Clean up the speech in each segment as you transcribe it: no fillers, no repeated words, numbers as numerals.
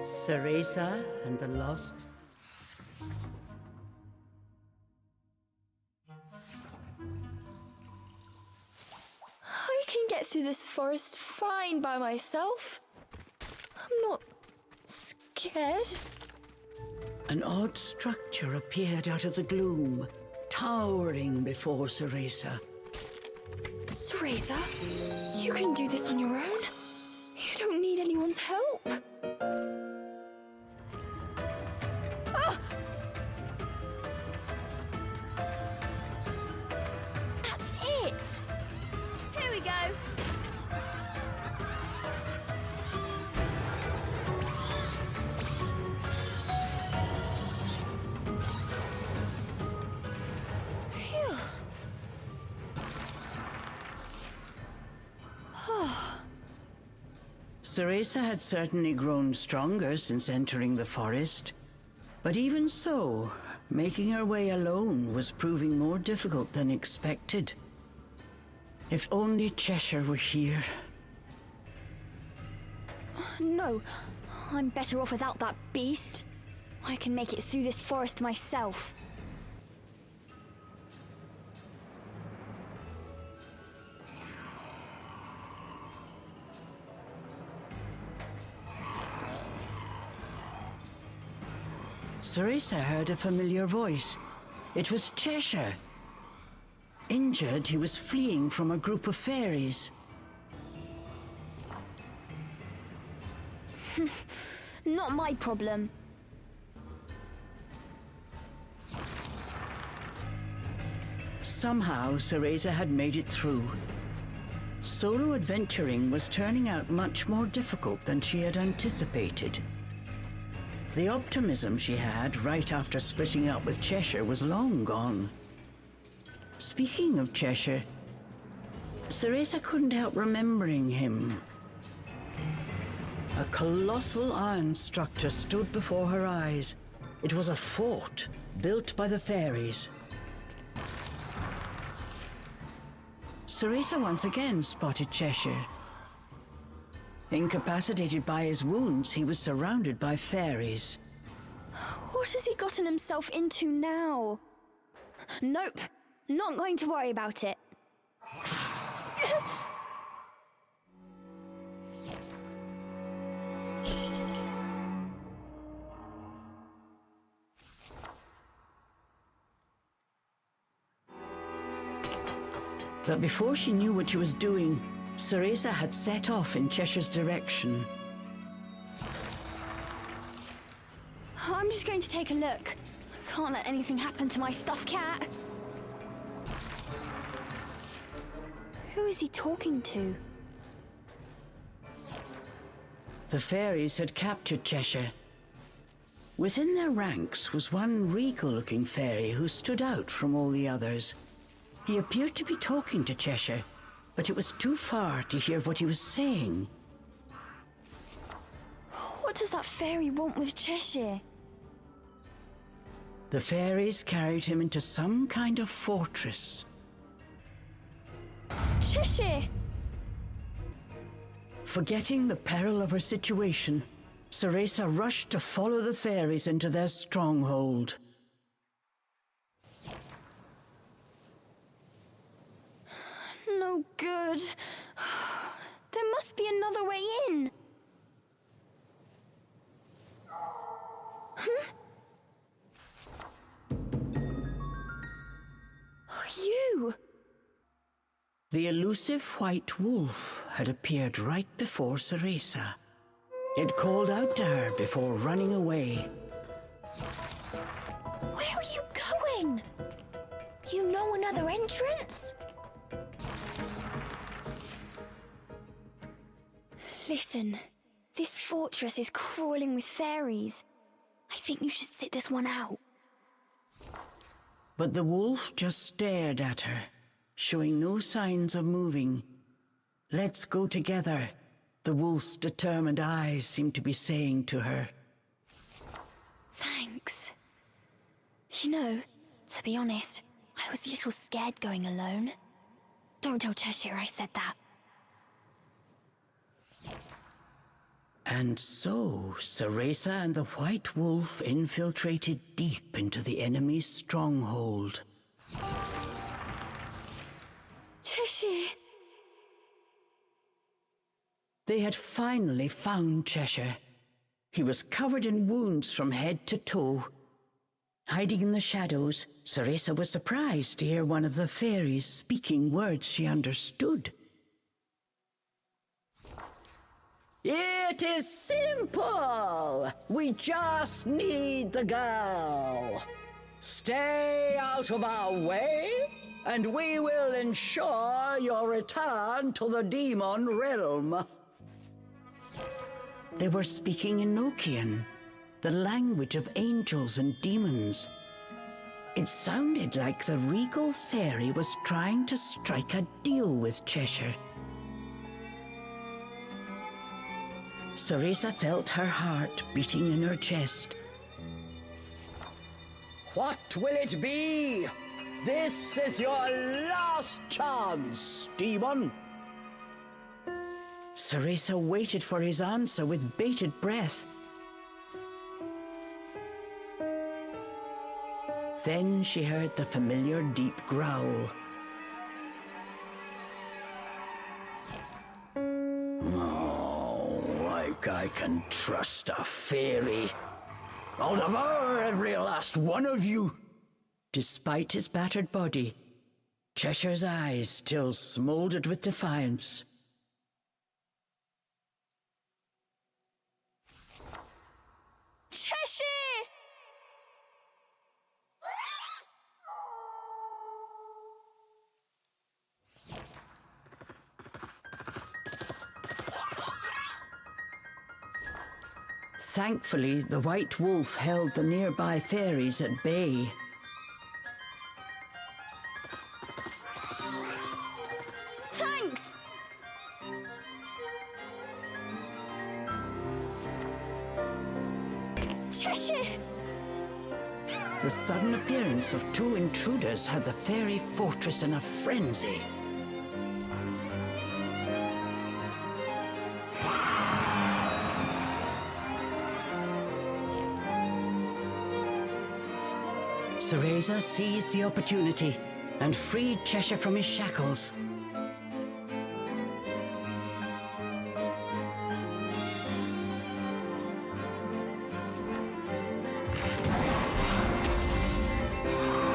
Cereza and the Lost. I can get through this forest fine by myself. I'm not scared. An odd structure appeared out of the gloom, towering before Cereza. Cereza, you can do this on your own. You don't need anyone's help. Ah! That's it! Here we go. Phew. Cereza had certainly grown stronger since entering the forest. But even so, making her way alone was proving more difficult than expected. If only Cheshire were here. No, I'm better off without that beast. I can make it through this forest myself. Cereza heard a familiar voice. It was Cheshire. Injured, he was fleeing from a group of fairies. Not my problem. Somehow, Cereza had made it through. Solo adventuring was turning out much more difficult than she had anticipated. The optimism she had right after splitting up with Cheshire was long gone. Speaking of Cheshire, Cereza couldn't help remembering him. A colossal iron structure stood before her eyes. It was a fort built by the fairies. Cereza once again spotted Cheshire. Incapacitated by his wounds, he was surrounded by fairies. What has he gotten himself into now? Nope, not going to worry about it. But before she knew what she was doing, Cereza had set off in Cheshire's direction. I'm just going to take a look. I can't let anything happen to my stuffed cat. Who is he talking to? The fairies had captured Cheshire. Within their ranks was one regal-looking fairy who stood out from all the others. He appeared to be talking to Cheshire, but it was too far to hear what he was saying. What does that fairy want with Cheshire? The fairies carried him into some kind of fortress. Cheshire! Forgetting the peril of her situation, Cereza rushed to follow the fairies into their stronghold. No good. There must be another way in. You! The elusive white wolf had appeared right before Cereza. It called out to her before running away. Where are you going? You know another entrance? Listen, this fortress is crawling with fairies. I think you should sit this one out. But the wolf just stared at her, showing no signs of moving. "Let's go together," the wolf's determined eyes seemed to be saying to her. Thanks. You know, to be honest, I was a little scared going alone. Don't tell Cheshire I said that. And so, Cereza and the White Wolf infiltrated deep into the enemy's stronghold. Cheshire! They had finally found Cheshire. He was covered in wounds from head to toe. Hiding in the shadows, Cereza was surprised to hear one of the fairies speaking words she understood. It is simple! We just need the girl. Stay out of our way, and we will ensure your return to the demon realm. They were speaking Enochian, the language of angels and demons. It sounded like the regal fairy was trying to strike a deal with Cheshire. Cereza felt her heart beating in her chest. What will it be? This is your last chance, demon. Cereza waited for his answer with bated breath. Then she heard the familiar deep growl. Oh, like I can trust a fairy. I'll devour every last one of you. Despite his battered body, Cheshire's eyes still smoldered with defiance. Cheshire! Thankfully, the White Wolf held the nearby fairies at bay. Thanks! Cheshire! The sudden appearance of two intruders had the fairy fortress in a frenzy. Cereza seized the opportunity and freed Cheshire from his shackles.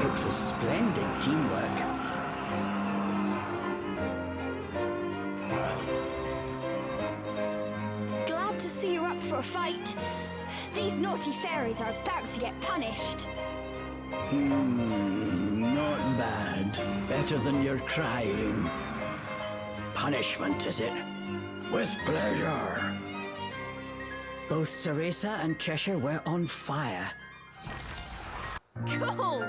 It was splendid teamwork. Glad to see you're up for a fight. These naughty fairies are about to get punished. Not bad. Better than your crying. Punishment, is it? With pleasure. Both Cereza and Cheshire were on fire. Cool!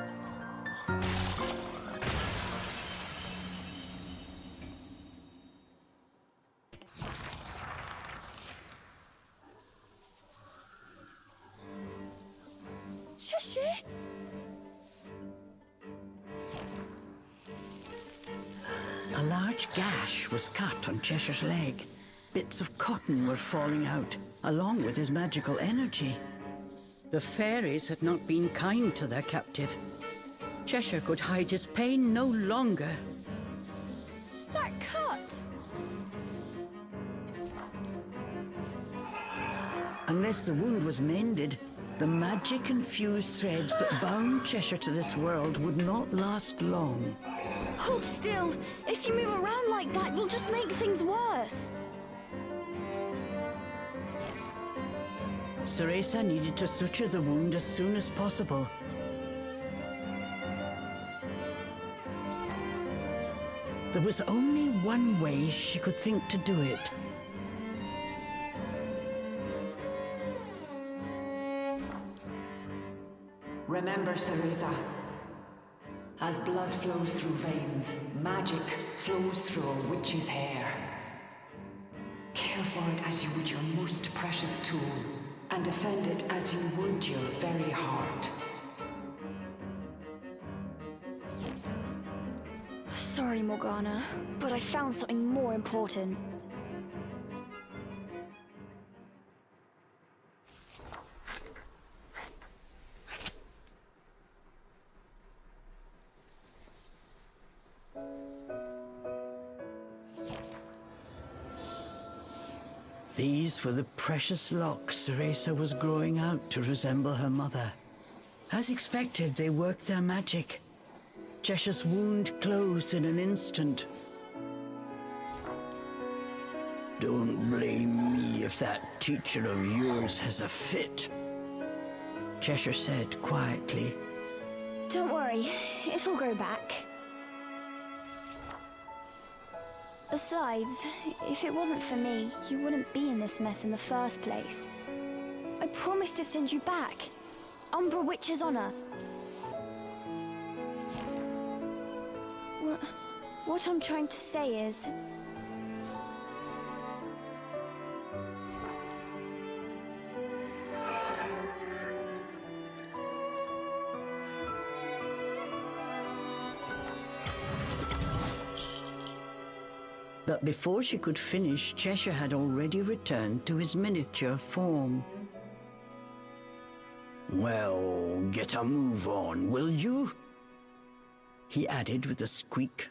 Cheshire? A large gash was cut on Cheshire's leg. Bits of cotton were falling out, along with his magical energy. The fairies had not been kind to their captive. Cheshire could hide his pain no longer. That cut! Unless the wound was mended, the magic-infused threads that bound Cheshire to this world would not last long. Hold still! If you move around like that, you'll just make things worse. Cereza needed to suture the wound as soon as possible. There was only one way she could think to do it. Remember, Cereza, as blood flows through veins, magic flows through a witch's hair. Care for it as you would your most precious tool, and defend it as you would your very heart. Sorry, Morgana, but I found something more important. These were the precious locks Cereza was growing out to resemble her mother. As expected, they worked their magic. Cheshire's wound closed in an instant. Don't blame me if that teacher of yours has a fit, Cheshire said quietly. Don't worry, it'll grow back. Besides, if it wasn't for me, you wouldn't be in this mess in the first place. I promised to send you back. Umbra Witch's honor. What I'm trying to say is... But before she could finish, Cheshire had already returned to his miniature form. Well, get a move on, will you? He added with a squeak.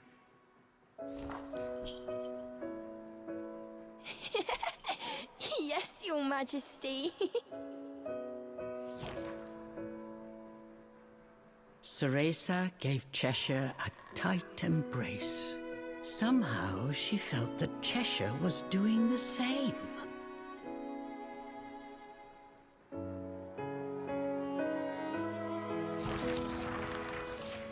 Yes, Your Majesty. Cereza gave Cheshire a tight embrace. Somehow she felt that Cheshire was doing the same.